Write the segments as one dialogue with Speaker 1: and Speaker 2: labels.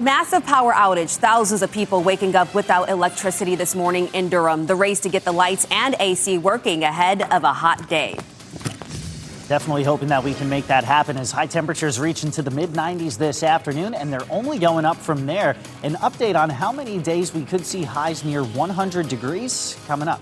Speaker 1: Massive power outage. Thousands of people waking up without electricity this morning in Durham. The race to get the lights and AC working ahead of a hot day.
Speaker 2: Definitely hoping that we can make that happen as high temperatures reach into the mid-90s this afternoon, and they're only going up from there. An update on how many days we could see highs near 100 degrees coming up.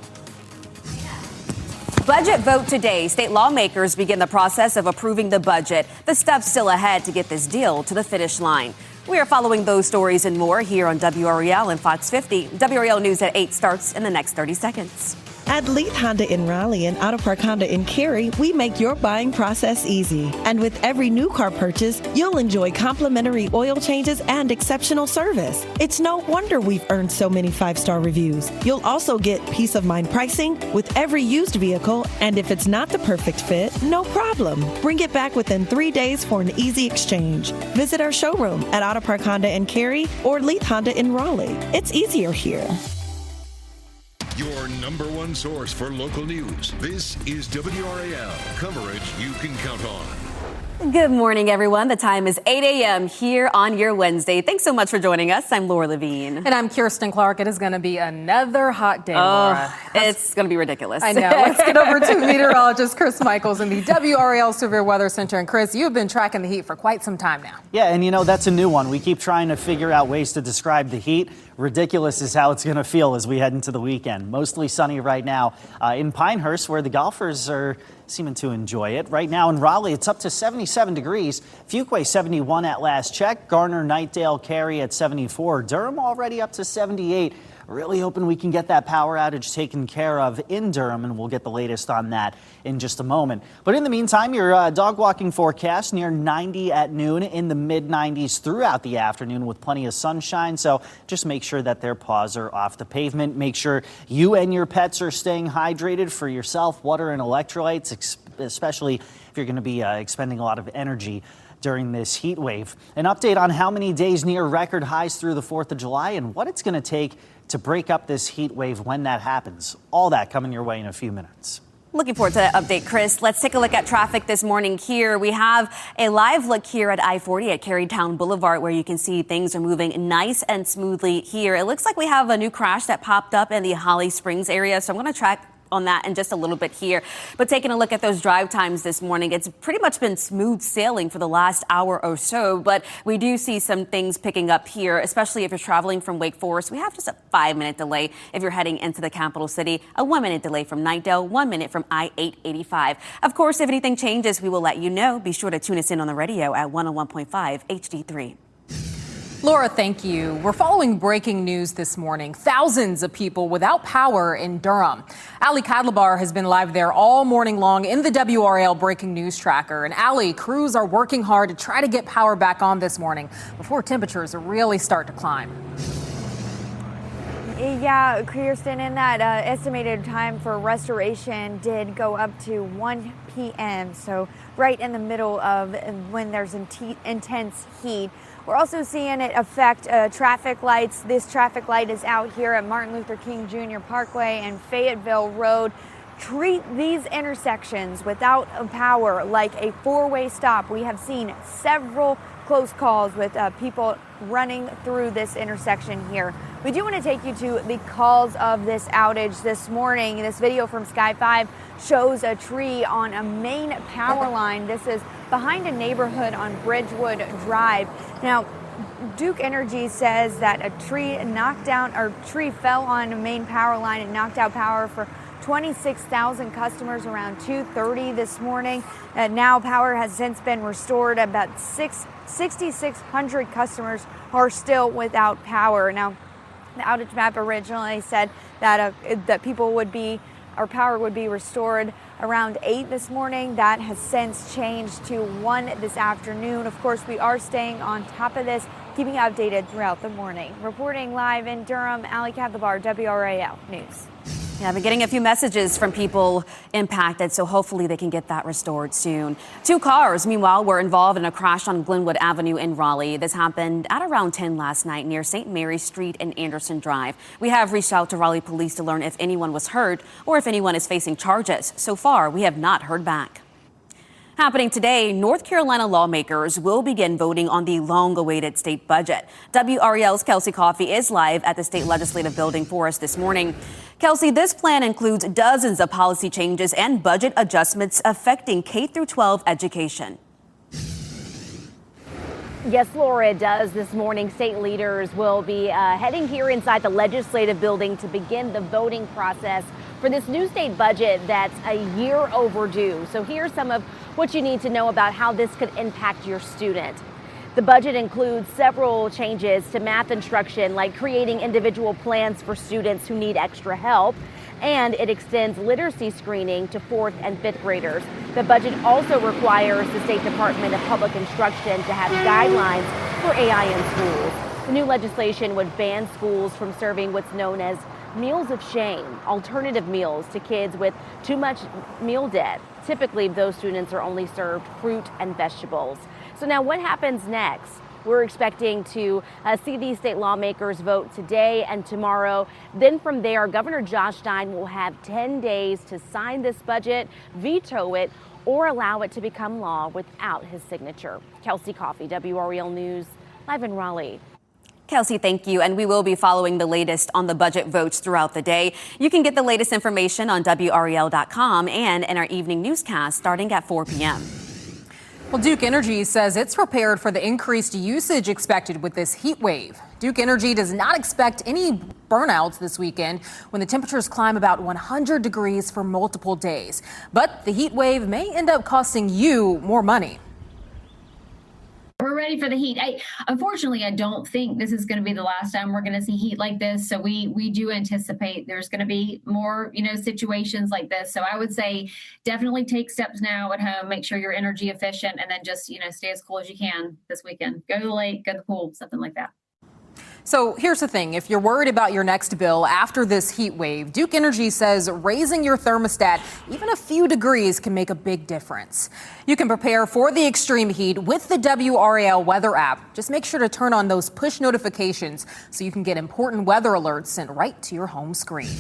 Speaker 1: Budget vote today. State lawmakers begin the process of approving the budget. The steps still ahead to get this deal to the finish line. We are following those stories and more here on WRAL and Fox 50. WRAL News at 8 starts in the next 30 seconds.
Speaker 3: At Leith Honda in Raleigh and Auto Park Honda in Cary, we make your buying process easy. And with every new car purchase, you'll enjoy complimentary oil changes and exceptional service. It's no wonder we've earned so many 5-star reviews. You'll also get peace of mind pricing with every used vehicle, and if it's not the perfect fit, no problem. Bring it back within 3 days for an easy exchange. Visit our showroom at Auto Park Honda in Cary or Leith Honda in Raleigh. It's easier here.
Speaker 4: Your number one source for local news. This is WRAL, coverage you can count on.
Speaker 1: Good morning, everyone. The time is 8 a.m. here on your Wednesday. Thanks so much for joining us. I'm Laura Levine.
Speaker 5: And I'm Kirsten Clark. It is going to be another hot day, Laura.
Speaker 1: It's going to be ridiculous.
Speaker 5: I know. Let's get over to meteorologist Chris Michaels in the WRAL Severe Weather Center. And Chris, you've been tracking the heat for quite some time now.
Speaker 2: Yeah, and you know, that's a new one. We keep trying to figure out ways to describe the heat. Ridiculous is how it's going to feel as we head into the weekend. Mostly sunny right now in Pinehurst, where the golfers are seeming to enjoy it. Right now in Raleigh, it's up to 77 degrees. Fuquay 71 at last check. Garner, Knightdale, Cary at 74. Durham already up to 78. Really hoping we can get that power outage taken care of in Durham, and we'll get the latest on that in just a moment. But in the meantime, your dog walking forecast near 90 at noon, in the mid-90s throughout the afternoon with plenty of sunshine. So just make sure that their paws are off the pavement. Make sure you and your pets are staying hydrated for yourself, water and electrolytes, especially if you're going to be expending a lot of energy during this heat wave. An update on how many days near record highs through the 4th of July and what it's going to take to break up this heat wave when that happens. All that coming your way in a few minutes.
Speaker 1: Looking forward to that update, Chris. Let's take a look at traffic this morning here. We have a live look here at I-40 at Carytown Boulevard, where you can see things are moving nice and smoothly here. It looks like we have a new crash that popped up in the Holly Springs area, so I'm going to track on that in just a little bit here. But taking a look at those drive times this morning, it's pretty much been smooth sailing for the last hour or so, but we do see some things picking up here, especially if you're traveling from Wake Forest. We have just a 5-minute delay if you're heading into the capital city, a 1-minute delay from Knightdale, 1 minute from I-885. Of course, if anything changes, we will let you know. Be sure to tune us in on the radio at 101.5 HD3.
Speaker 5: Laura, thank you. We're following breaking news this morning. Thousands of people without power in Durham. Ali Kadlabar has been live there all morning long in the WRAL breaking news tracker. And Ali, crews are working hard to try to get power back on this morning before temperatures really start to climb.
Speaker 6: Yeah, Kirsten, in that estimated time for restoration did go up to 1 p.m. So right in the middle of when there's intense heat. We're also seeing it affect traffic lights. This traffic light is out here at Martin Luther King Jr. Parkway and Fayetteville Road. Treat these intersections without power like a 4-way stop. We have seen several close calls with people running through this intersection here. We do want to take you to the cause of this outage this morning. This video from Sky 5 shows a tree on a main power line. This is behind a neighborhood on Bridgewood Drive. Now, Duke Energy says that a tree fell on a main power line and knocked out power for 26,000 customers around 2:30 this morning. Now power has since been restored. About 6,600 customers are still without power. Now, the outage map originally said that power would be restored around 8 this morning. That has since changed to 1 this afternoon. Of course, we are staying on top of this, keeping you updated throughout the morning. Reporting live in Durham, Ali Kadlabar, WRAL News.
Speaker 1: Yeah, I've been getting a few messages from people impacted, so hopefully they can get that restored soon. 2 cars, meanwhile, were involved in a crash on Glenwood Avenue in Raleigh. This happened at around 10 last night near St. Mary's Street and Anderson Drive. We have reached out to Raleigh police to learn if anyone was hurt or if anyone is facing charges. So far, we have not heard back. Happening today, North Carolina lawmakers will begin voting on the long-awaited state budget. WRAL's Kelsey Coffey is live at the state legislative building for us this morning. Kelsey, this plan includes dozens of policy changes and budget adjustments affecting K-12 education.
Speaker 7: Yes, Laura, it does. This morning, state leaders will be heading here inside the legislative building to begin the voting process for this new state budget that's a year overdue. So here's some of what you need to know about how this could impact your student. The budget includes several changes to math instruction, like creating individual plans for students who need extra help, and it extends literacy screening to 4th and 5th graders. The budget also requires the State Department of Public Instruction to have guidelines for AI in schools. The new legislation would ban schools from serving what's known as meals of shame, alternative meals to kids with too much meal debt. Typically, those students are only served fruit and vegetables. So now what happens next? We're expecting to see these state lawmakers vote today and tomorrow. Then from there, Governor Josh Stein will have 10 days to sign this budget, veto it, or allow it to become law without his signature. Kelsey Coffey, WRAL News, live in Raleigh.
Speaker 1: Kelsey, thank you. And we will be following the latest on the budget votes throughout the day. You can get the latest information on WRAL.com and in our evening newscast starting at 4 p.m.
Speaker 5: Well, Duke Energy says it's prepared for the increased usage expected with this heat wave. Duke Energy does not expect any burnouts this weekend when the temperatures climb about 100 degrees for multiple days. But the heat wave may end up costing you more money.
Speaker 8: We're ready for the heat. Unfortunately, I don't think this is going to be the last time we're going to see heat like this. So we do anticipate there's going to be more, situations like this. So I would say definitely take steps now at home, make sure you're energy efficient, and then just, stay as cool as you can this weekend. Go to the lake, go to the pool, something like that.
Speaker 5: So here's the thing. If you're worried about your next bill after this heat wave, Duke Energy says raising your thermostat even a few degrees can make a big difference. You can prepare for the extreme heat with the WRAL weather app. Just make sure to turn on those push notifications so you can get important weather alerts sent right to your home screen.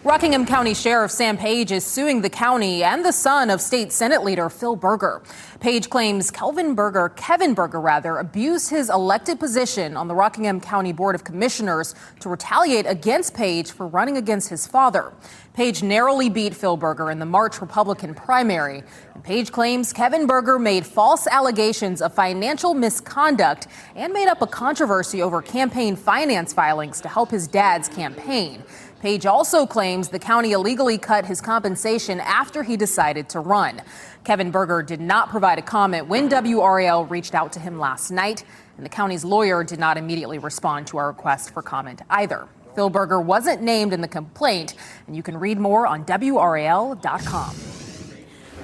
Speaker 5: Rockingham County Sheriff Sam Page is suing the county and the son of State Senate Leader Phil Berger. Page claims Kevin Berger, abused his elected position on the Rockingham County Board of Commissioners to retaliate against Page for running against his father. Page narrowly beat Phil Berger in the March Republican primary. And Page claims Kevin Berger made false allegations of financial misconduct and made up a controversy over campaign finance filings to help his dad's campaign. Page also claims the county illegally cut his compensation after he decided to run. Kevin Berger did not provide a comment when WRAL reached out to him last night, and the county's lawyer did not immediately respond to our request for comment either. Phil Berger wasn't named in the complaint, and you can read more on WRAL.com.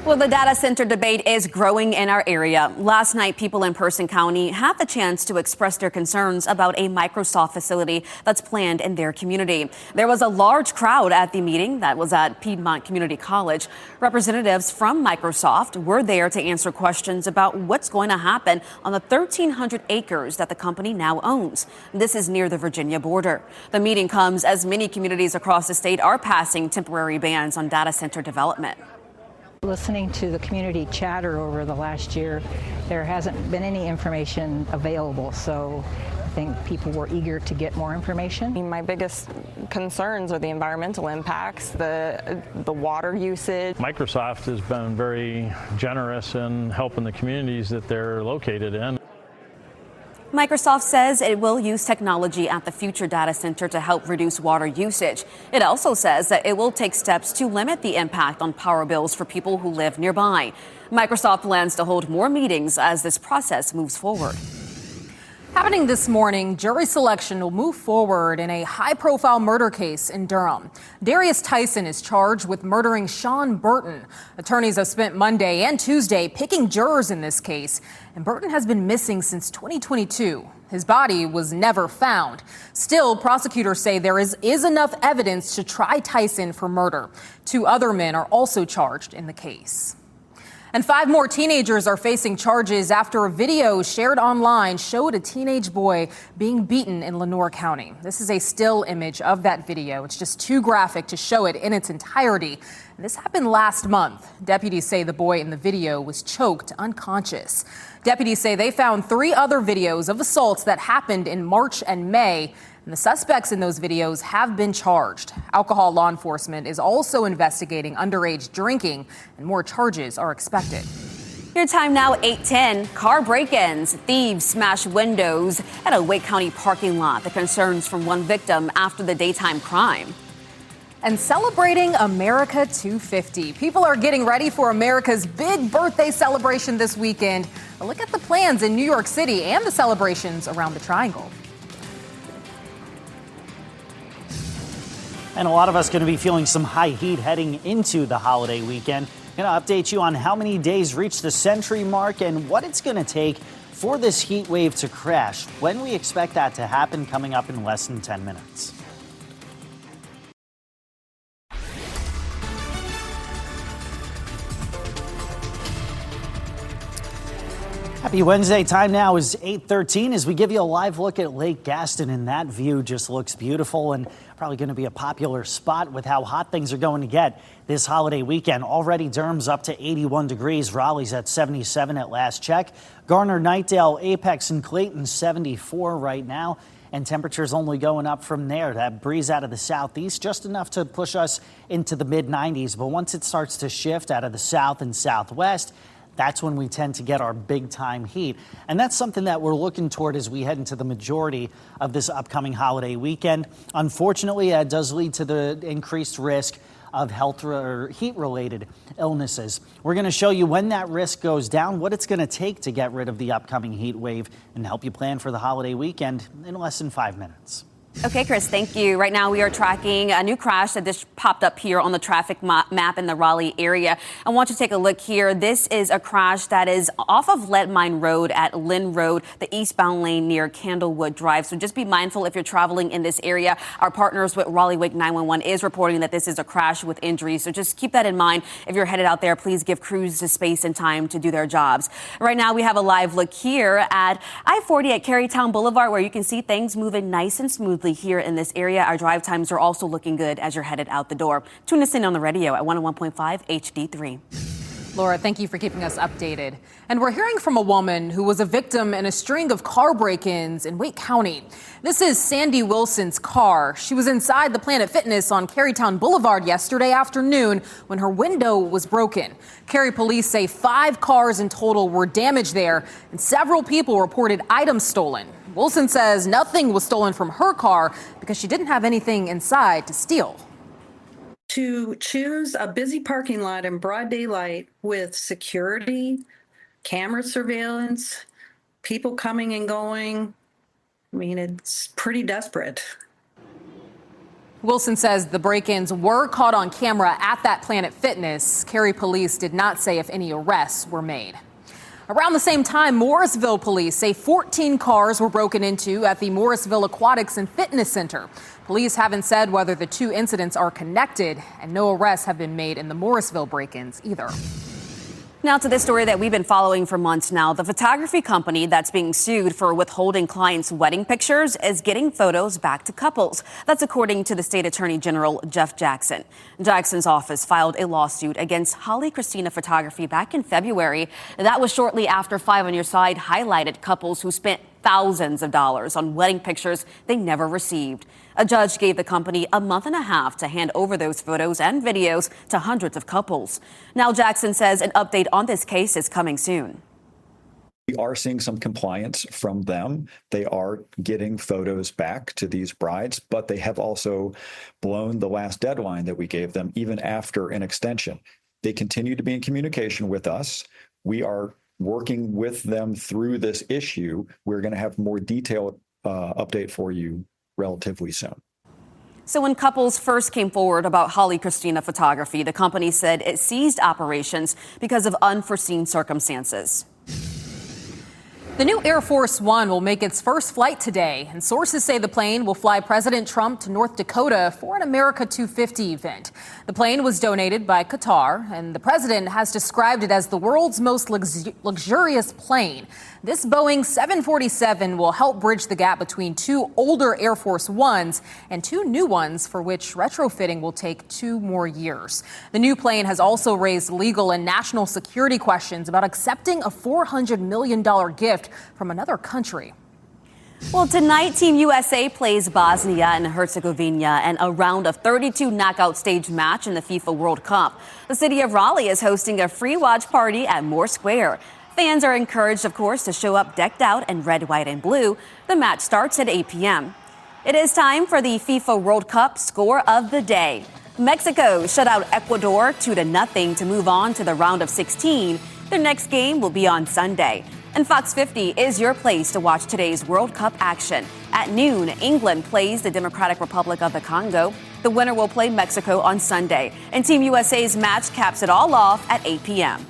Speaker 1: Well, the data center debate is growing in our area. Last night, people in Person County had the chance to express their concerns about a Microsoft facility that's planned in their community. There was a large crowd at the meeting that was at Piedmont Community College. Representatives from Microsoft were there to answer questions about what's going to happen on the 1,300 acres that the company now owns. This is near the Virginia border. The meeting comes as many communities across the state are passing temporary bans on data center development.
Speaker 9: Listening to the community chatter over the last year, there hasn't been any information available, so I think people were eager to get more information.
Speaker 10: My biggest concerns are the environmental impacts, the water usage.
Speaker 11: Microsoft has been very generous in helping the communities that they're located in.
Speaker 1: Microsoft says it will use technology at the future data center to help reduce water usage. It also says that it will take steps to limit the impact on power bills for people who live nearby. Microsoft plans to hold more meetings as this process moves forward.
Speaker 5: Happening this morning, jury selection will move forward in a high-profile murder case in Durham. Darius Tyson is charged with murdering Sean Burton. Attorneys have spent Monday and Tuesday picking jurors in this case, and Burton has been missing since 2022. His body was never found. Still, prosecutors say there is enough evidence to try Tyson for murder. 2 other men are also charged in the case. And 5 more teenagers are facing charges after a video shared online showed a teenage boy being beaten in Lenoir County. This is a still image of that video. It's just too graphic to show it in its entirety. This happened last month. Deputies say the boy in the video was choked unconscious. Deputies say they found 3 other videos of assaults that happened in March and May. And the suspects in those videos have been charged. Alcohol law enforcement is also investigating underage drinking, and more charges are expected.
Speaker 1: Your time now, 8:10. Car break-ins. Thieves smash windows at a Wake County parking lot. The concerns from one victim after the daytime crime.
Speaker 5: And celebrating America 250. People are getting ready for America's big birthday celebration this weekend. A look at the plans in New York City and the celebrations around the Triangle.
Speaker 2: And a lot of us going to be feeling some high heat heading into the holiday weekend. Going to update you on how many days reach the century mark and what it's going to take for this heat wave to crash. When we expect that to happen, coming up in less than 10 minutes. Happy Wednesday. Time now is 8:13 as we give you a live look at Lake Gaston, and that view just looks beautiful and probably going to be a popular spot with how hot things are going to get this holiday weekend. Already Durham's up to 81 degrees. Raleigh's at 77 at last check. Garner, Knightdale, Apex, and Clayton 74 right now. And temperatures only going up from there. That breeze out of the southeast, just enough to push us into the mid-90s. But once it starts to shift out of the south and southwest, that's when we tend to get our big time heat. And that's something that we're looking toward as we head into the majority of this upcoming holiday weekend. Unfortunately, that does lead to the increased risk of health or heat related illnesses. We're going to show you when that risk goes down, what it's going to take to get rid of the upcoming heat wave, and help you plan for the holiday weekend in less than 5 minutes.
Speaker 1: Okay, Chris, thank you. Right now we are tracking a new crash that just popped up here on the traffic map in the Raleigh area. I want you to take a look here. This is a crash that is off of Lead Mine Road at Lynn Road, the eastbound lane near Candlewood Drive. So just be mindful if you're traveling in this area. Our partners with Raleigh Wake 911 is reporting that this is a crash with injuries. So just keep that in mind. If you're headed out there, please give crews the space and time to do their jobs. Right now we have a live look here at I-40 at Carytown Boulevard, where you can see things moving nice and smoothly here in this area. Our drive times are also looking good as you're headed out the door. Tune us in on the radio at 101.5 HD3.
Speaker 5: Laura, thank you for keeping us updated. And we're hearing from a woman who was a victim in a string of car break-ins in Wake County. This is Sandy Wilson's car. She was inside the Planet Fitness on Carytown Boulevard yesterday afternoon when her window was broken. Cary police say 5 cars in total were damaged there, and several people reported items stolen. Wilson says nothing was stolen from her car because she didn't have anything inside to steal.
Speaker 12: To choose a busy parking lot in broad daylight with security, camera surveillance, people coming and going, I mean, it's pretty desperate.
Speaker 5: Wilson says the break-ins were caught on camera at that Planet Fitness. Cary police did not say if any arrests were made. Around the same time, Morrisville police say 14 cars were broken into at the Morrisville Aquatics and Fitness Center. Police haven't said whether the 2 incidents are connected, and no arrests have been made in the Morrisville break-ins either.
Speaker 1: Now to this story that we've been following for months now. The photography company that's being sued for withholding clients' wedding pictures is getting photos back to couples. That's according to the state attorney general, Jeff Jackson. Jackson's office filed a lawsuit against Holly Christina Photography back in February. That was shortly after 5 on Your Side highlighted couples who spent thousands of dollars on wedding pictures they never received. A judge gave the company a month and a half to hand over those photos and videos to hundreds of couples. Now Jackson says an update on this case is coming soon.
Speaker 13: We are seeing some compliance from them. They are getting photos back to these brides, but they have also blown the last deadline that we gave them, even after an extension. They continue to be in communication with us. We are working with them through this issue. We're going to have more detailed update for you relatively soon.
Speaker 1: So when couples first came forward about Holly Christina Photography, the company said it ceased operations because of unforeseen circumstances.
Speaker 5: The new Air Force One will make its first flight today, and sources say the plane will fly President Trump to North Dakota for an America 250 event. The plane was donated by Qatar, and the president has described it as the world's most luxurious plane. This Boeing 747 will help bridge the gap between two older Air Force Ones and two new ones for which retrofitting will take 2 more years. The new plane has also raised legal and national security questions about accepting a $400 million gift from another country.
Speaker 1: Well, tonight, Team USA plays Bosnia and Herzegovina in a round of 32 knockout stage match in the FIFA World Cup. The city of Raleigh is hosting a free watch party at Moore Square. Fans are encouraged, of course, to show up decked out in red, white, and blue. The match starts at 8 p.m. It is time for the FIFA World Cup score of the day. Mexico shut out Ecuador 2-0 to move on to the round of 16. Their next game will be on Sunday. And Fox 50 is your place to watch today's World Cup action. At noon, England plays the Democratic Republic of the Congo. The winner will play Mexico on Sunday. And Team USA's match caps it all off at 8 p.m.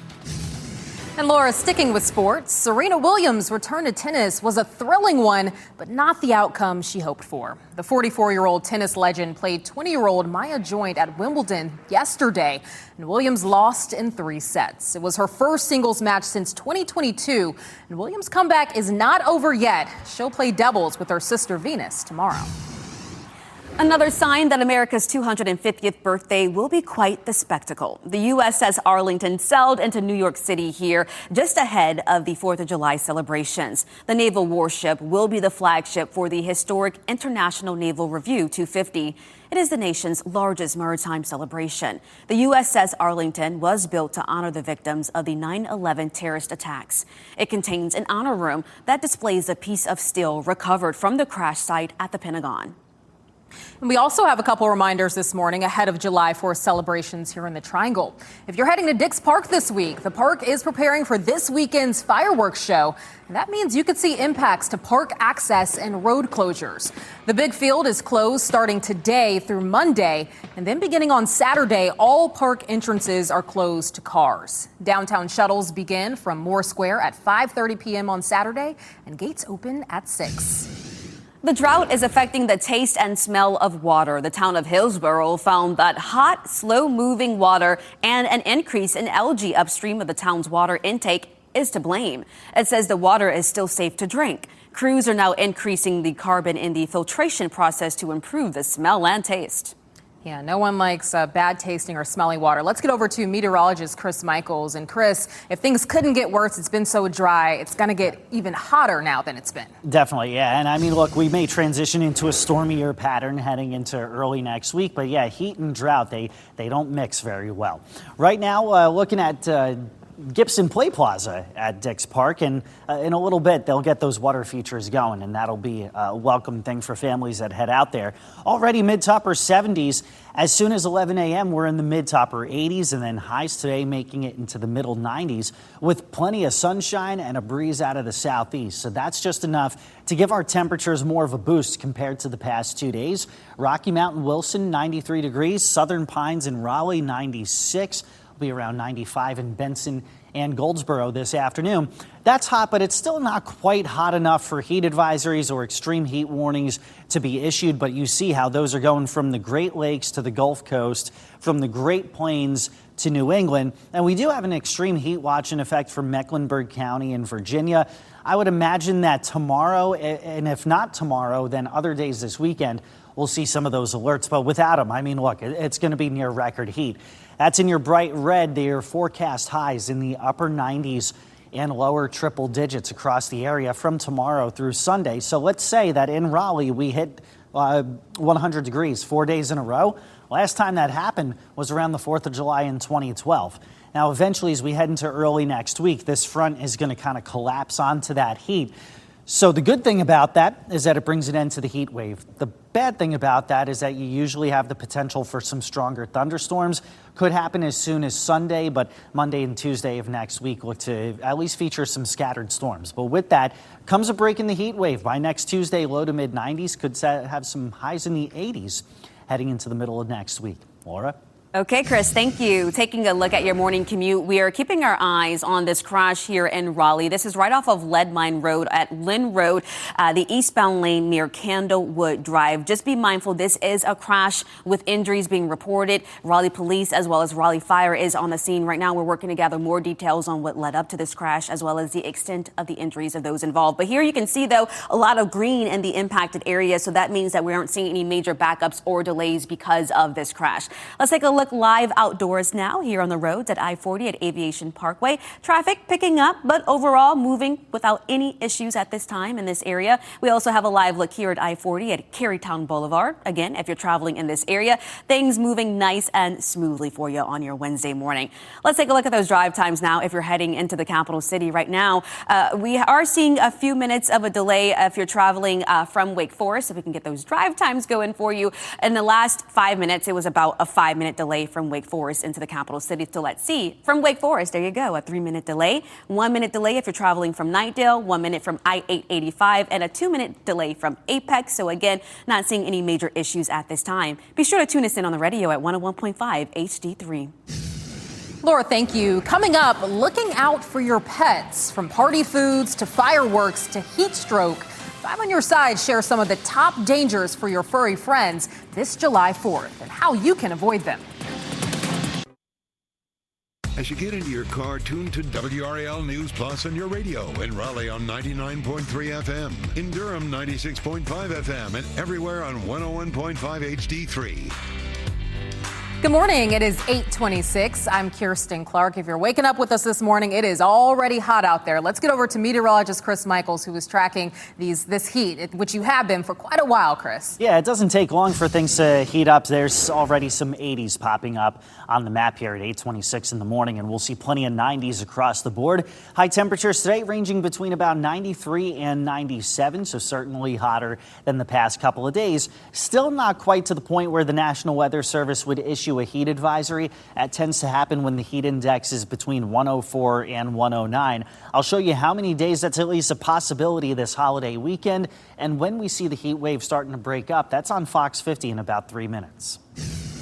Speaker 5: And Laura, sticking with sports, Serena Williams' return to tennis was a thrilling one, but not the outcome she hoped for. The 44-year-old tennis legend played 20-year-old Maya Joint at Wimbledon yesterday, and Williams lost in 3 sets. It was her first singles match since 2022, and Williams' comeback is not over yet. She'll play doubles with her sister Venus tomorrow.
Speaker 1: Another sign that America's 250th birthday will be quite the spectacle. The USS Arlington sailed into New York City here just ahead of the 4th of July celebrations. The naval warship will be the flagship for the historic International Naval Review 250. It is the nation's largest maritime celebration. The USS Arlington was built to honor the victims of the 9/11 terrorist attacks. It contains an honor room that displays a piece of steel recovered from the crash site at the Pentagon.
Speaker 5: And we also have a couple reminders this morning ahead of July 4th celebrations here in the Triangle. If you're heading to Dix Park this week, the park is preparing for this weekend's fireworks show. And that means you could see impacts to park access and road closures. The big field is closed starting today through Monday. And then beginning on Saturday, all park entrances are closed to cars. Downtown shuttles begin from Moore Square at 5:30 p.m. on Saturday, and gates open at 6.
Speaker 1: The drought is affecting the taste and smell of water. The town of Hillsborough found that hot, slow-moving water and an increase in algae upstream of the town's water intake is to blame. It says the water is still safe to drink. Crews are now increasing the carbon in the filtration process to improve the smell and taste.
Speaker 5: Yeah, no one likes bad tasting or smelly water. Let's get over to meteorologist Chris Michaels. And Chris, if things couldn't get worse, it's been so dry, it's going to get even hotter now than it's been.
Speaker 2: Definitely, yeah. And I mean, look, we may transition into a stormier pattern heading into early next week. But yeah, heat and drought, they don't mix very well. Right now, looking at Gibson Play Plaza at Dix Park, and in a little bit they'll get those water features going, and that'll be a welcome thing for families that head out there. Already mid to upper 70s. As soon as 11 a.m. we're in the mid to upper 80s, and then highs today making it into the middle 90s with plenty of sunshine and a breeze out of the southeast. So that's just enough to give our temperatures more of a boost compared to the past 2 days. Rocky Mountain, Wilson 93 degrees, Southern Pines and Raleigh 96. Be around 95 in Benson and Goldsboro this afternoon. That's hot, but it's still not quite hot enough for heat advisories or extreme heat warnings to be issued. But you see how those are going from the Great Lakes to the Gulf Coast, from the Great Plains to New England. And we do have an extreme heat watch in effect for Mecklenburg County and Virginia. I would imagine that tomorrow, and if not tomorrow, then other days this weekend, we'll see some of those alerts. But without them, I mean, look, it's going to be near record heat. That's in your bright red. Their forecast highs in the upper 90s and lower triple digits across the area from tomorrow through Sunday. So let's say that in Raleigh, we hit 100 degrees 4 days in a row. Last time that happened was around the 4th of July in 2012. Now, eventually, as we head into early next week, this front is going to kind of collapse onto that heat. So the good thing about that is that it brings an end to the heat wave. The bad thing about that is that you usually have the potential for some stronger thunderstorms. Could happen as soon as Sunday, but Monday and Tuesday of next week look to at least feature some scattered storms. But with that comes a break in the heat wave. By next Tuesday, low to mid 90s, could have some highs in the 80s heading into the middle of next week. Laura?
Speaker 1: Okay, Chris, thank you. Taking a look at your morning commute, we are keeping our eyes on this crash here in Raleigh. This is right off of Lead Mine Road at Lynn Road, the eastbound lane near Candlewood Drive. Just be mindful, this is a crash with injuries being reported. Raleigh Police as well as Raleigh Fire is on the scene right now. We're working to gather more details on what led up to this crash as well as the extent of the injuries of those involved. But here you can see, though, a lot of green in the impacted area. So that means that we aren't seeing any major backups or delays because of this crash. Let's take a look live outdoors now here on the roads at I-40 at Aviation Parkway. Traffic picking up, but overall moving without any issues at this time in this area. We also have a live look here at I-40 at Carytown Boulevard. Again, if you're traveling in this area, things moving nice and smoothly for you on your Wednesday morning. Let's take a look at those drive times now. If you're heading into the capital city right now, we are seeing a few minutes of a delay if you're traveling from Wake Forest. If we can get those drive times going for you. In the last 5 minutes, it was about a 5-minute delay from Wake Forest into the capital city. So let's see. From Wake Forest, there you go, a 3-minute delay. 1-minute delay if you're traveling from Knightdale, 1 minute from I-885, and a 2-minute delay from Apex. So again, not seeing any major issues at this time. Be sure to tune us in on the radio at 101.5 HD3.
Speaker 5: Laura, thank you. Coming up, looking out for your pets, from party foods to fireworks to heat stroke. I'm on your side. Share some of the top dangers for your furry friends this July 4th and how you can avoid them.
Speaker 4: As you get into your car, tune to WRAL News Plus on your radio. In Raleigh on 99.3 FM. In Durham, 96.5 FM. And everywhere on 101.5 HD3.
Speaker 5: Good morning. It is 8:26. I'm Kirsten Clark. If you're waking up with us this morning, it is already hot out there. Let's get over to meteorologist Chris Michaels, who is tracking this heat, which you have been for quite a while, Chris.
Speaker 2: Yeah, it doesn't take long for things to heat up. There's already some 80s popping up on the map here at 8:26 in the morning, and we'll see plenty of 90s across the board. High temperatures today ranging between about 93 and 97, so certainly hotter than the past couple of days. Still not quite to the point where the National Weather Service would issue a heat advisory. That tends to happen when the heat index is between 104 and 109. I'll show you how many days that's at least a possibility this holiday weekend. And when we see the heat wave starting to break up, that's on Fox 50 in about 3 minutes.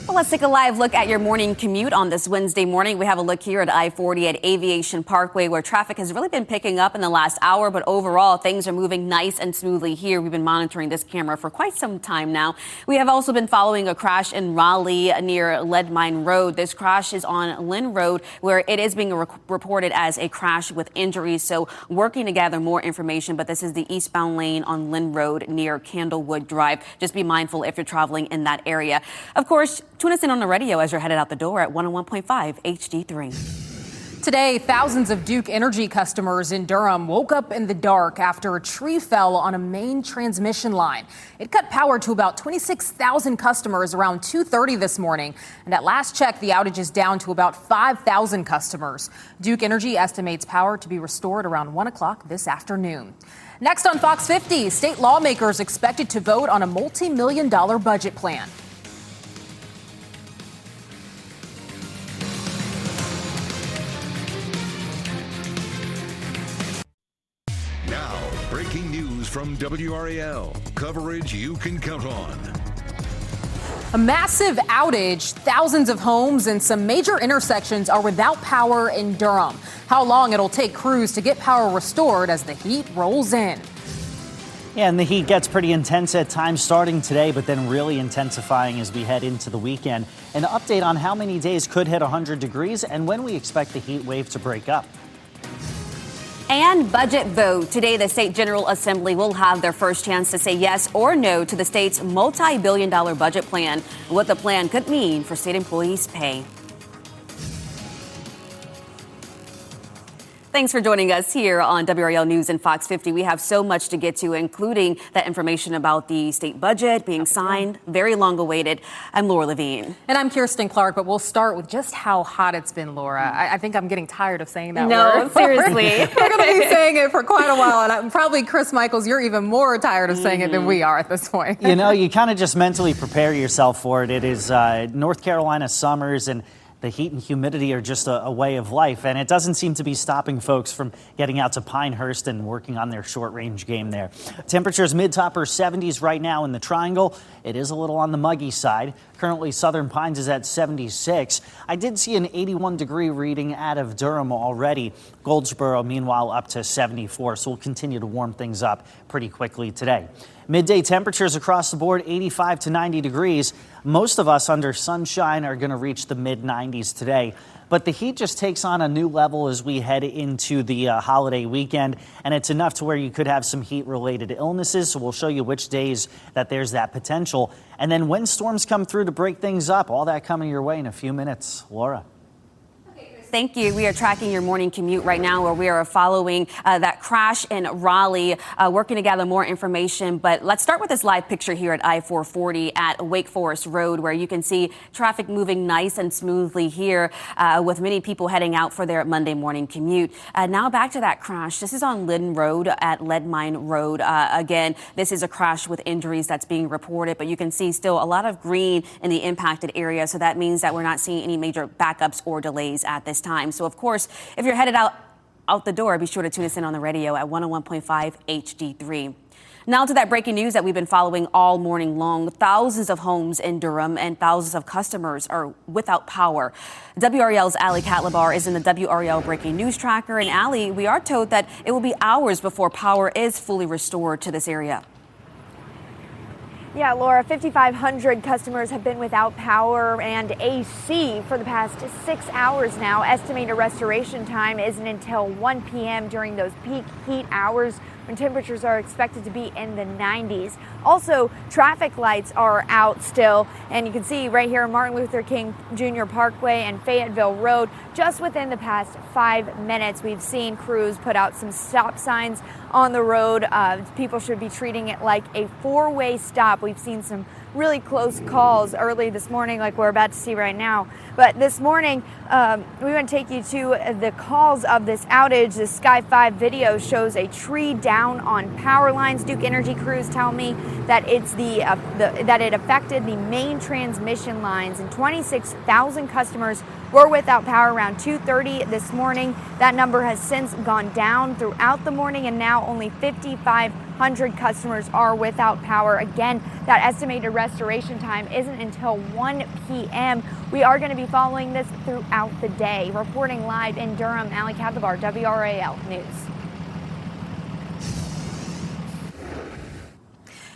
Speaker 1: Well, let's take a live look at your morning commute on this Wednesday morning. We have a look here at I-40 at Aviation Parkway, where traffic has really been picking up in the last hour, but overall things are moving nice and smoothly here. We've been monitoring this camera for quite some time now. We have also been following a crash in Raleigh near Lead Mine Road. This crash is on Lynn Road, where it is being reported as a crash with injuries. So working to gather more information, but this is the eastbound lane on Lynn Road near Candlewood Drive. Just be mindful if you're traveling in that area. Of course, tune us in on the radio as you're headed out the door at 101.5 HD3.
Speaker 5: Today, thousands of Duke Energy customers in Durham woke up in the dark after a tree fell on a main transmission line. It cut power to about 26,000 customers around 2:30 this morning. And at last check, the outage is down to about 5,000 customers. Duke Energy estimates power to be restored around 1 o'clock this afternoon. Next on Fox 50, state lawmakers expected to vote on a multi-million-dollar budget plan.
Speaker 4: Now, breaking news from WRAL. Coverage you can count on.
Speaker 5: A massive outage. Thousands of homes and some major intersections are without power in Durham. How long it'll take crews to get power restored as the heat rolls in.
Speaker 2: Yeah, and the heat gets pretty intense at times starting today, but then really intensifying as we head into the weekend. An update on how many days could hit 100 degrees and when we expect the heat wave to break up.
Speaker 1: And budget vote. Today, the State General Assembly will have their first chance to say yes or no to the state's multi-billion-dollar budget plan, what the plan could mean for state employees' pay. Thanks for joining us here on WRAL News and Fox 50. We have so much to get to, including that information about the state budget being signed, very long awaited. I'm Laura Levine.
Speaker 5: And I'm Kirsten Clark, but we'll start with just how hot it's been, Laura. I think I'm getting tired of saying that
Speaker 1: word.
Speaker 5: No,
Speaker 1: seriously.
Speaker 5: We're going to be saying it for quite a while. And I'm probably, Chris Michaels, you're even more tired of saying it than we are at this point.
Speaker 2: You know, you kind of just mentally prepare yourself for it. It is North Carolina summers, and the heat and humidity are just a way of life, and it doesn't seem to be stopping folks from getting out to Pinehurst and working on their short-range game there. Temperatures mid-to-upper 70s right now in the Triangle. It is a little on the muggy side. Currently, Southern Pines is at 76. I did see an 81-degree reading out of Durham already. Goldsboro, meanwhile, up to 74, so we'll continue to warm things up pretty quickly today. Midday temperatures across the board, 85 to 90 degrees. Most of us under sunshine are going to reach the mid-90s today. But the heat just takes on a new level as we head into the holiday weekend, and it's enough to where you could have some heat-related illnesses. So we'll show you which days that there's that potential. And then when storms come through to break things up, all that coming your way in a few minutes. Laura.
Speaker 1: Thank you. We are tracking your morning commute right now, where we are following that crash in Raleigh, working to gather more information. But let's start with this live picture here at I-440 at Wake Forest Road, where you can see traffic moving nice and smoothly here, with many people heading out for their Monday morning commute. Now back to that crash. This is on Lynn Road at Lead Mine Road. Again, this is a crash with injuries that's being reported, but you can see still a lot of green in the impacted area. So that means that we're not seeing any major backups or delays at this time. So, of course, if you're headed out the door, be sure to tune us in on the radio at 101.5 HD3. Now to that breaking news that we've been following all morning long. Thousands of homes in Durham and thousands of customers are without power. WRAL's Ali Katlabar is in the WRAL breaking news tracker. And Ali, we are told that it will be hours before power is fully restored to this area.
Speaker 6: Yeah, Laura, 5,500 customers have been without power and AC for the past 6 hours now. Estimated restoration time isn't until 1 p.m. during those peak heat hours when temperatures are expected to be in the 90s. Also, traffic lights are out still, and you can see right here Martin Luther King Jr. Parkway and Fayetteville Road. Just within the past 5 minutes, we've seen crews put out some stop signs on the road. People should be treating it like a four-way stop. We've seen some really close calls early this morning, like we're about to see right now. But this morning, we want to take you to the cause of this outage. The Sky 5 video shows a tree down on power lines. Duke Energy crews tell me that it's that it affected the main transmission lines, and 26,000 customers were without power around 2:30 this morning. That number has since gone down throughout the morning, and now only 5,500 customers are without power. Again, that estimated restoration time isn't until 1 p.m. We are going to be following this throughout the day. Reporting live in Durham, Ali Katlabar, WRAL News.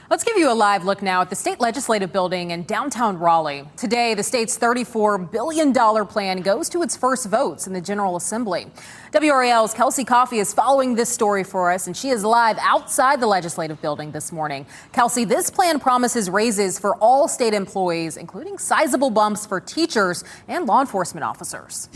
Speaker 5: Let's give you a live look now at the state legislative building in downtown Raleigh. Today, the state's $34 billion plan goes to its first votes in the General Assembly. WRAL's Kelsey Coffey is following this story for us, and she is live outside the legislative building this morning. Kelsey, this plan promises raises for all state employees, including sizable bumps for teachers and law enforcement officers.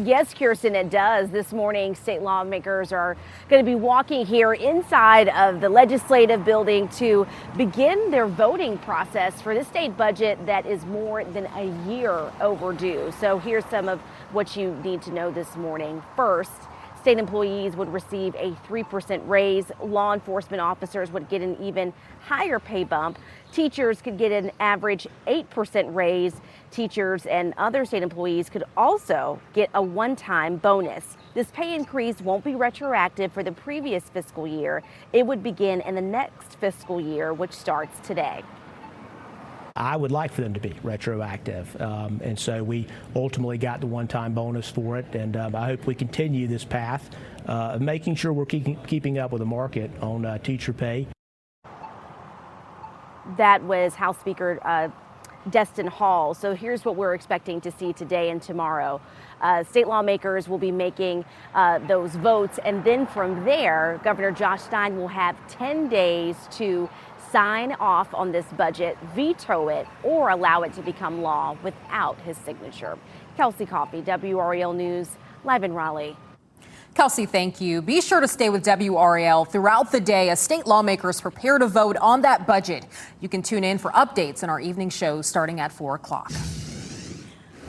Speaker 7: Yes, Kirsten, it does. This morning, state lawmakers are going to be walking here inside of the legislative building to begin their voting process for the state budget that is more than a year overdue. So here's some of what you need to know this morning. First, state employees would receive a 3% raise. Law enforcement officers would get an even higher pay bump. Teachers could get an average 8% raise. Teachers and other state employees could also get a one-time bonus. This pay increase won't be retroactive for the previous fiscal year. It would begin in the next fiscal year, which starts today.
Speaker 14: I would like for them to be retroactive, and so we ultimately got the one-time bonus for it, and I hope we continue this path of making sure we're keeping up with the market on teacher pay.
Speaker 7: That was House Speaker Destin Hall. So here's what we're expecting to see today and tomorrow. State lawmakers will be making those votes, and then from there, Governor Josh Stein will have 10 days to sign off on this budget, veto it, or allow it to become law without his signature. Kelsey Coffey, WRAL News, live in Raleigh.
Speaker 5: Kelsey, thank you. Be sure to stay with WRAL throughout the day as state lawmakers prepare to vote on that budget. You can tune in for updates in our evening shows starting at 4 o'clock.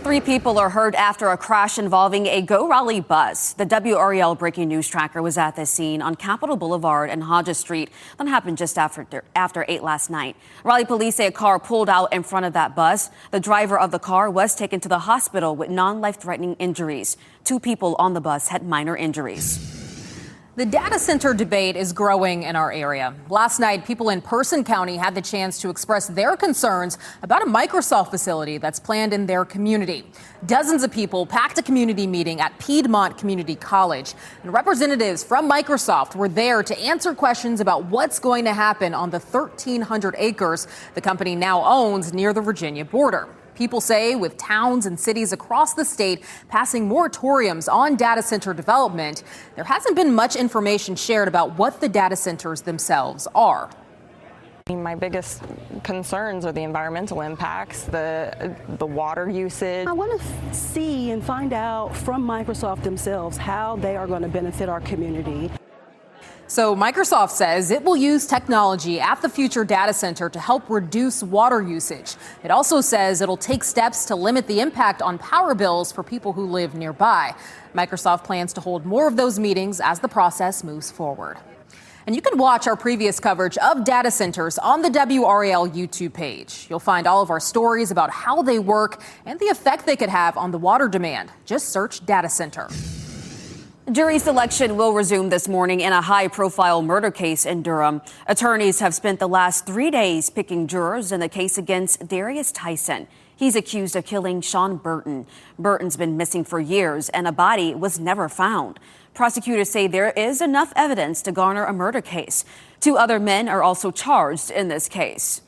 Speaker 1: 3 people are hurt after a crash involving a WRAL bus. The WRAL breaking news tracker was at the scene on Capitol Boulevard and Hodges Street. That happened just after 8 last night. Raleigh police say a car pulled out in front of that bus. The driver of the car was taken to the hospital with non-life-threatening injuries. 2 people on the bus had minor injuries.
Speaker 5: The data center debate is growing in our area. Last night, people in Person County had the chance to express their concerns about a Microsoft facility that's planned in their community. Dozens of people packed a community meeting at Piedmont Community College, and representatives from Microsoft were there to answer questions about what's going to happen on the 1,300 acres the company now owns near the Virginia border. People say with towns and cities across the state passing moratoriums on data center development, there hasn't been much information shared about what the data centers themselves are.
Speaker 10: My biggest concerns are the environmental impacts, the water usage.
Speaker 15: I want to see and find out from Microsoft themselves how they are going to benefit our community.
Speaker 5: So Microsoft says it will use technology at the future data center to help reduce water usage. It also says it'll take steps to limit the impact on power bills for people who live nearby. Microsoft plans to hold more of those meetings as the process moves forward. And you can watch our previous coverage of data centers on the WRAL YouTube page. You'll find all of our stories about how they work and the effect they could have on the water demand. Just search data center.
Speaker 1: Jury selection will resume this morning in a high-profile murder case in Durham. Attorneys have spent the last 3 days picking jurors in the case against Darius Tyson. He's accused of killing Sean Burton. Burton's been missing for years, and a body was never found. Prosecutors say there is enough evidence to garner a murder case. 2 other men are also charged in this case.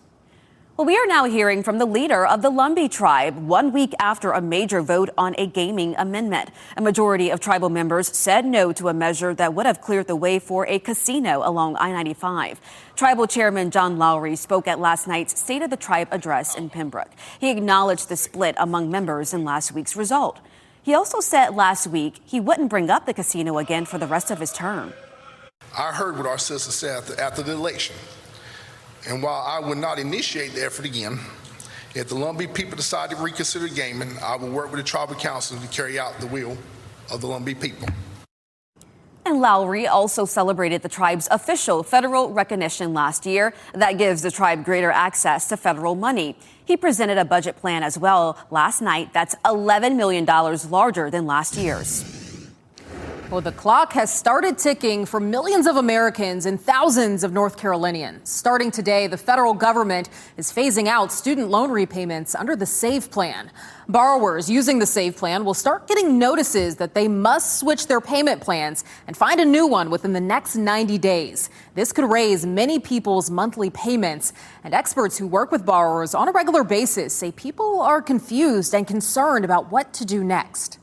Speaker 1: Well, we are now hearing from the leader of the Lumbee tribe 1 week after a major vote on a gaming amendment. A majority of tribal members said no to a measure that would have cleared the way for a casino along I-95. Tribal Chairman John Lowry spoke at last night's State of the Tribe address in Pembroke. He acknowledged the split among members in last week's result. He also said last week he wouldn't bring up the casino again for the rest of his term.
Speaker 16: I heard what our sister said after the election. And while I would not initiate the effort again, if the Lumbee people decide to reconsider gaming, I will work with the tribal council to carry out the will of the Lumbee people.
Speaker 1: And Lowry also celebrated the tribe's official federal recognition last year that gives the tribe greater access to federal money. He presented a budget plan as well last night that's $11 million larger than last year's.
Speaker 5: Well, the clock has started ticking for millions of Americans and thousands of North Carolinians. Starting today, the federal government is phasing out student loan repayments under the SAVE plan. Borrowers using the SAVE plan will start getting notices that they must switch their payment plans and find a new one within the next 90 days. This could raise many people's monthly payments. And experts who work with borrowers on a regular basis say people are confused and concerned about what to do next.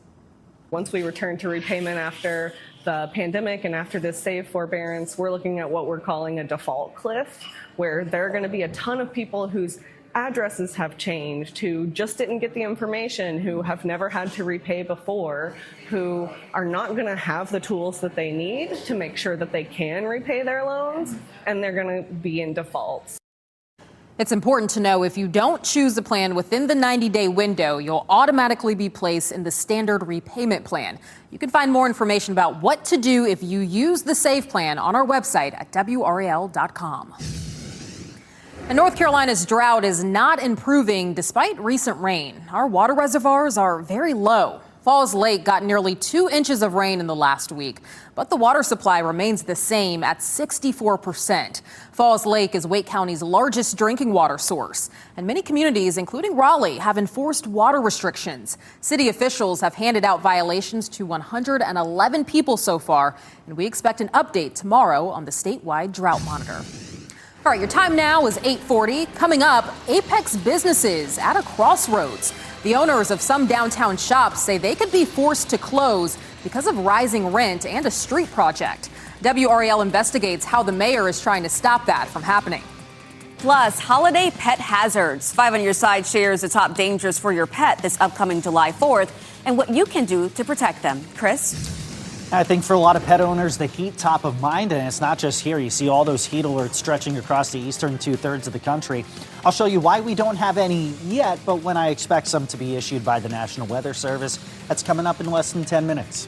Speaker 17: Once we return to repayment after the pandemic and after this SAVE forbearance, we're looking at what we're calling a default cliff, where there are going to be a ton of people whose addresses have changed, who just didn't get the information, who have never had to repay before, who are not going to have the tools that they need to make sure that they can repay their loans, and they're going to be in defaults.
Speaker 5: It's important to know if you don't choose the plan within the 90-day window, you'll automatically be placed in the standard repayment plan. You can find more information about what to do if you use the SAVE plan on our website at WRAL.com. And North Carolina's drought is not improving despite recent rain. Our water reservoirs are very low. Falls Lake got nearly 2 inches of rain in the last week, but the water supply remains the same at 64%. Falls Lake is Wake County's largest drinking water source, and many communities, including Raleigh, have enforced water restrictions. City officials have handed out violations to 111 people so far, and we expect an update tomorrow on the statewide drought monitor. All right, your time now is 8:40. Coming up, Apex businesses at a crossroads. The owners of some downtown shops say they could be forced to close because of rising rent and a street project. WRAL investigates how the mayor is trying to stop that from happening.
Speaker 1: Plus, holiday pet hazards. 5 on Your Side shares the top dangers for your pet this upcoming July 4th and what you can do to protect them. Chris?
Speaker 2: I think for a lot of pet owners, the heat top of mind, and it's not just here. You see all those heat alerts stretching across the eastern 2/3 of the country. I'll show you why we don't have any yet, but when I expect some to be issued by the National Weather Service. That's coming up in less than 10 minutes.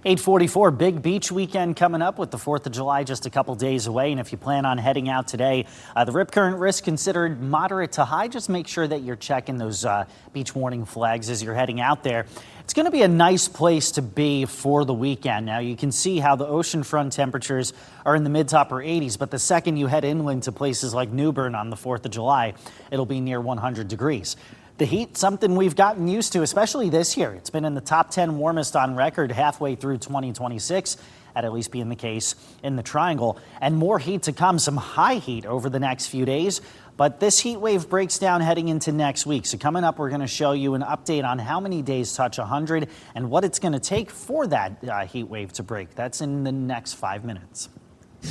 Speaker 2: (8:44) big beach weekend coming up with the 4th of July just a couple days away. And if you plan on heading out today, the rip current risk considered moderate to high. Just make sure that you're checking those beach warning flags as you're heading out there. It's going to be a nice place to be for the weekend. Now, you can see how the oceanfront temperatures are in the mid to upper 80s, but the second you head inland to places like New Bern on the 4th of July, it'll be near 100 degrees. The heat, something we've gotten used to, especially this year. It's been in the top 10 warmest on record halfway through 2026. At least being the case in the Triangle. And more heat to come, some high heat over the next few days. But this heat wave breaks down heading into next week. So coming up, we're going to show you an update on how many days touch 100 and what it's going to take for that heat wave to break. That's in the next 5 minutes.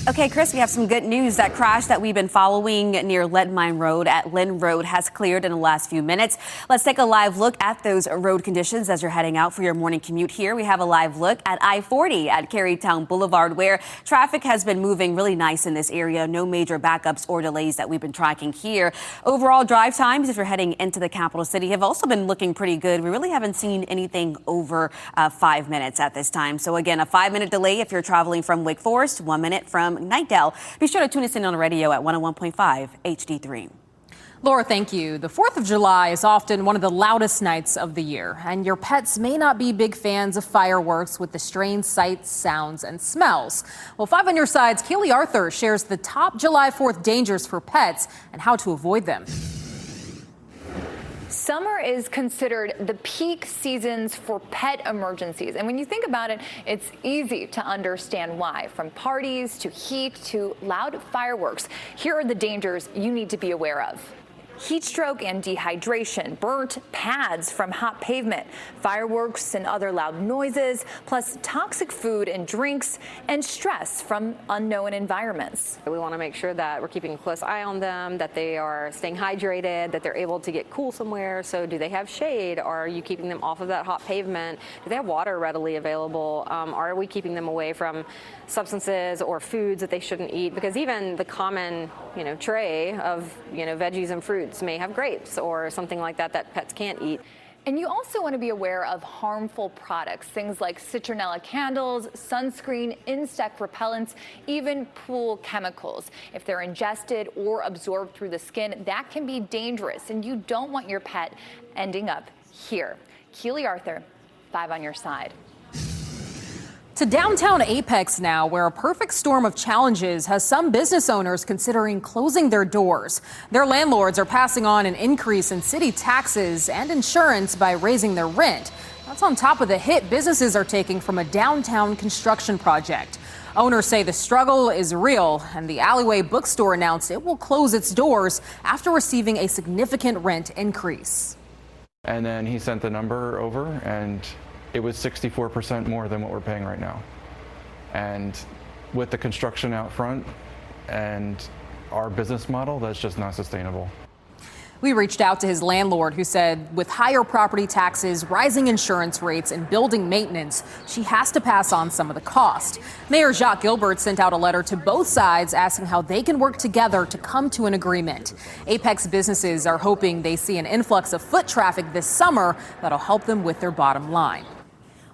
Speaker 1: Okay, Chris, we have some good news. That crash that we've been following near Lead Mine Road at Lynn Road has cleared in the last few minutes. Let's take a live look at those road conditions as you're heading out for your morning commute here. We have a live look at I-40 at Carytown Boulevard, where traffic has been moving really nice in this area. No major backups or delays that we've been tracking here. Overall drive times, if you're heading into the capital city, have also been looking pretty good. We really haven't seen anything over 5 minutes at this time. So again, a 5-minute delay if you're traveling from Wake Forest, 1 minute from Nightdale. Be sure to tune us in on the radio at 101.5 HD3.
Speaker 5: Laura, thank you. The 4th of July is often one of the loudest nights of the year, and your pets may not be big fans of fireworks with the strange sights, sounds, and smells. Well, 5 on your side's Keely Arthur shares the top July 4th dangers for pets and how to avoid them.
Speaker 18: Summer is considered the peak seasons for pet emergencies. And when you think about it, it's easy to understand why. From parties to heat to loud fireworks, here are the dangers you need to be aware of. Heat stroke and dehydration, burnt pads from hot pavement, fireworks and other loud noises, plus toxic food and drinks, and stress from unknown environments.
Speaker 19: We want to make sure that we're keeping a close eye on them, that they are staying hydrated, that they're able to get cool somewhere. So do they have shade? Are you keeping them off of that hot pavement? Do they have water readily available? Are we keeping them away from substances or foods that they shouldn't eat? Because even the common, tray of, veggies and fruits may have grapes or something like that that pets can't eat.
Speaker 18: And you also want to be aware of harmful products, things like citronella candles, sunscreen, insect repellents, even pool chemicals. If they're ingested or absorbed through the skin, that can be dangerous, and you don't want your pet ending up here. Keely Arthur, 5 on your side.
Speaker 5: To downtown Apex now, where a perfect storm of challenges has some business owners considering closing their doors. Their landlords are passing on an increase in city taxes and insurance by raising their rent. That's on top of the hit businesses are taking from a downtown construction project. Owners say the struggle is real, and the Alleyway bookstore announced it will close its doors after receiving a significant rent increase.
Speaker 20: And then he sent the number over, and it was 64% more than what we're paying right now. And with the construction out front and our business model, that's just not sustainable.
Speaker 5: We reached out to his landlord, who said with higher property taxes, rising insurance rates, and building maintenance, she has to pass on some of the cost. Mayor Jacques Gilbert sent out a letter to both sides asking how they can work together to come to an agreement. Apex businesses are hoping they see an influx of foot traffic this summer that'll help them with their bottom line.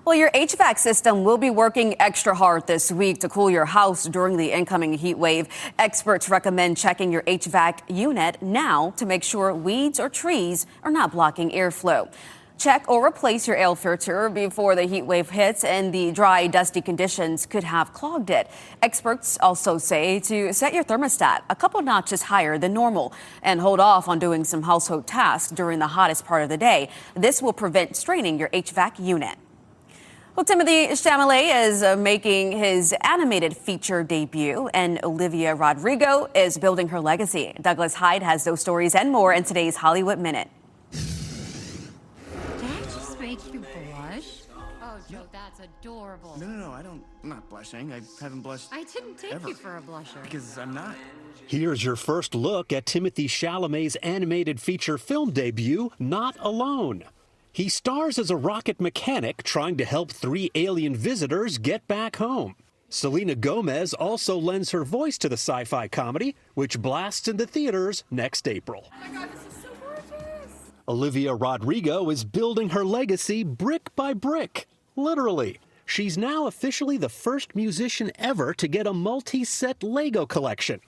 Speaker 1: Well, your HVAC system will be working extra hard this week to cool your house during the incoming heat wave. Experts recommend checking your HVAC unit now to make sure weeds or trees are not blocking airflow. Check or replace your air filter before the heat wave hits, and the dry, dusty conditions could have clogged it. Experts also say to set your thermostat a couple notches higher than normal and hold off on doing some household tasks during the hottest part of the day. This will prevent straining your HVAC unit. Well, Timothée Chalamet is making his animated feature debut, and Olivia Rodrigo is building her legacy. Douglas Hyde has those stories and more in today's Hollywood Minute.
Speaker 21: Did I just make you blush? Oh, Joe, that's adorable.
Speaker 22: No, I'm not blushing. I haven't blushed.
Speaker 21: I didn't take
Speaker 22: ever.
Speaker 21: you for a blusher.
Speaker 22: Because I'm not.
Speaker 23: Here's your first look at Timothée Chalamet's animated feature film debut, Not Alone. He stars as a rocket mechanic trying to help 3 alien visitors get back home. Selena Gomez also lends her voice to the sci-fi comedy, which blasts into theaters next April.
Speaker 21: Oh my God, this is so gorgeous.
Speaker 23: Olivia Rodrigo is building her legacy brick by brick, literally. She's now officially the first musician ever to get a multi-set Lego collection.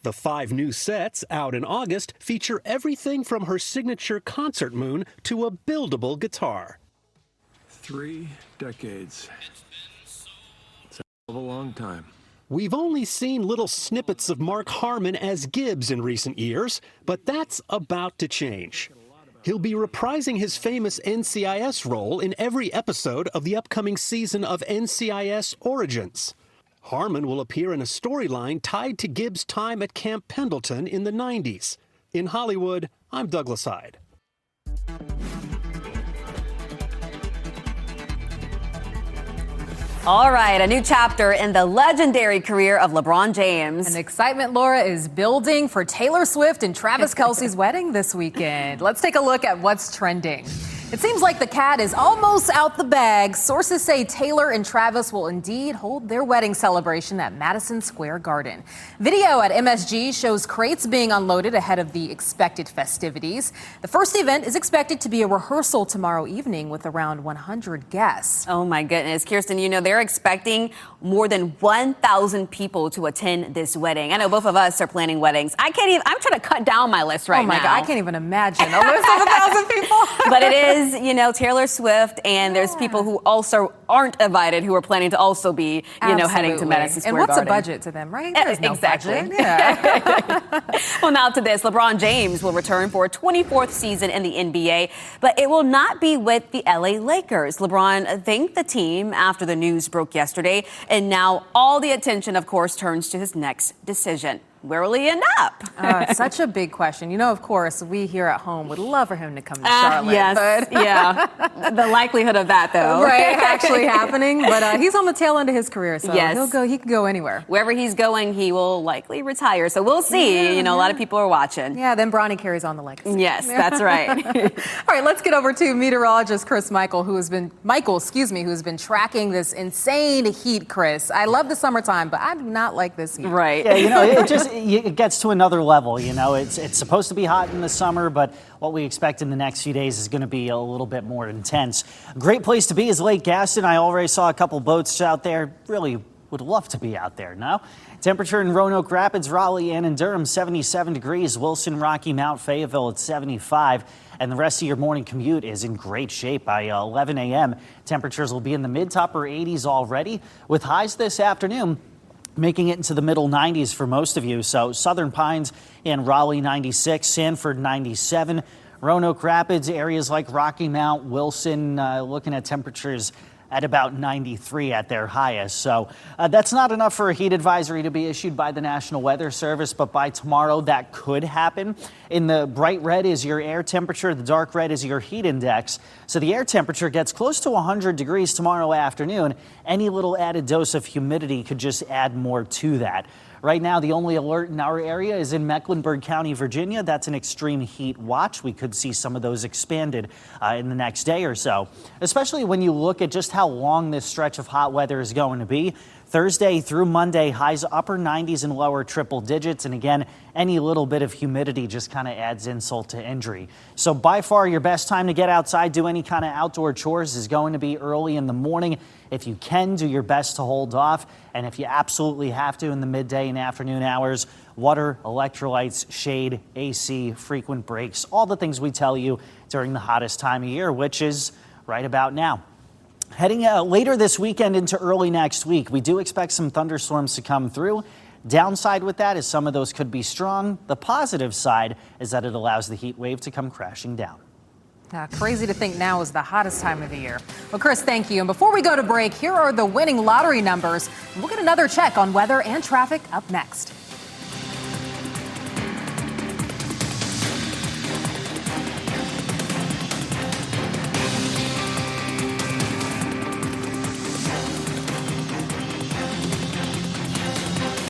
Speaker 23: The 5 new sets, out in August, feature everything from her signature concert moon to a buildable guitar.
Speaker 24: 3 decades. It's a long time.
Speaker 23: We've only seen little snippets of Mark Harmon as Gibbs in recent years, but that's about to change. He'll be reprising his famous NCIS role in every episode of the upcoming season of NCIS Origins. Harmon will appear in a storyline tied to Gibbs' time at Camp Pendleton in the 90s. In Hollywood, I'm Douglas Hyde.
Speaker 1: All right, a new chapter in the legendary career of LeBron James.
Speaker 5: And excitement, Laura, is building for Taylor Swift and Travis Kelce's wedding this weekend. Let's take a look at what's trending. It seems like the cat is almost out the bag. Sources say Taylor and Travis will indeed hold their wedding celebration at Madison Square Garden. Video at MSG shows crates being unloaded ahead of the expected festivities. The first event is expected to be a rehearsal tomorrow evening with around 100 guests.
Speaker 1: Oh my goodness, Kirsten, you know, they're expecting more than 1,000 people to attend this wedding. I know both of us are planning weddings. I'm trying to cut down my list right now.
Speaker 5: Oh my God, I can't even imagine a list of 1,000 people.
Speaker 1: But it is, you know, Taylor Swift, and there's people who also aren't invited who are planning to also be, you know, heading to Madison Square Garden.
Speaker 5: And what's a budget to them, right? There's no
Speaker 1: exactly.
Speaker 5: budget. Yeah.
Speaker 1: Well, now to this. LeBron James will return for a 24th season in the NBA, but it will not be with the LA Lakers. LeBron thanked the team after the news broke yesterday, and now all the attention, of course, turns to his next decision. Where will he end up?
Speaker 5: It's such a big question. You know, of course, we here at home would love for him to come to Charlotte.
Speaker 1: Yes, yeah. The likelihood of that, though.
Speaker 5: Right, actually happening. But he's on the tail end of his career, so
Speaker 1: yes.
Speaker 5: He can go anywhere.
Speaker 1: Wherever he's going, he will likely retire. So we'll see. A lot of people are watching.
Speaker 5: Yeah, then Bronny carries on the legacy.
Speaker 1: Yes, that's right.
Speaker 5: All right, let's get over to meteorologist Chris Michael, who has been tracking this insane heat, Chris. I love the summertime, but I do not like this heat.
Speaker 1: Right.
Speaker 2: Yeah, you know, it gets to another level. You know, it's supposed to be hot in the summer, but what we expect in the next few days is going to be a little bit more intense. A great place to be is Lake Gaston. I already saw a couple boats out there. Really would love to be out there now. Temperature in Roanoke Rapids, Raleigh, and in Durham, 77 degrees. Wilson, Rocky Mount, Fayetteville at 75. And the rest of your morning commute is in great shape. By 11 a.m., temperatures will be in the mid to upper 80s already, with highs this afternoon making it into the middle 90s for most of you. So Southern Pines and Raleigh 96, Sanford 97, Roanoke Rapids, areas like Rocky Mount, Wilson, looking at temperatures at about 93 at their highest. So that's not enough for a heat advisory to be issued by the National Weather Service, but by tomorrow that could happen. In the bright red is your air temperature, the dark red is your heat index. So the air temperature gets close to 100 degrees tomorrow afternoon. Any little added dose of humidity could just add more to that. Right now, the only alert in our area is in Mecklenburg County, Virginia. That's an extreme heat watch. We could see some of those expanded in the next day or so, especially when you look at just how long this stretch of hot weather is going to be. Thursday through Monday, highs upper 90s and lower triple digits. And again, any little bit of humidity just kind of adds insult to injury. So by far your best time to get outside, do any kind of outdoor chores is going to be early in the morning. If you can, do your best to hold off. And if you absolutely have to in the midday and afternoon hours, water, electrolytes, shade, AC, frequent breaks, all the things we tell you during the hottest time of year, which is right about now. Heading later this weekend into early next week, we do expect some thunderstorms to come through. Downside with that is some of those could be strong. The positive side is that it allows the heat wave to come crashing down.
Speaker 5: Crazy to think now is the hottest time of the year. Well, Chris, thank you. And before we go to break, here are the winning lottery numbers. We'll get another check on weather and traffic up next.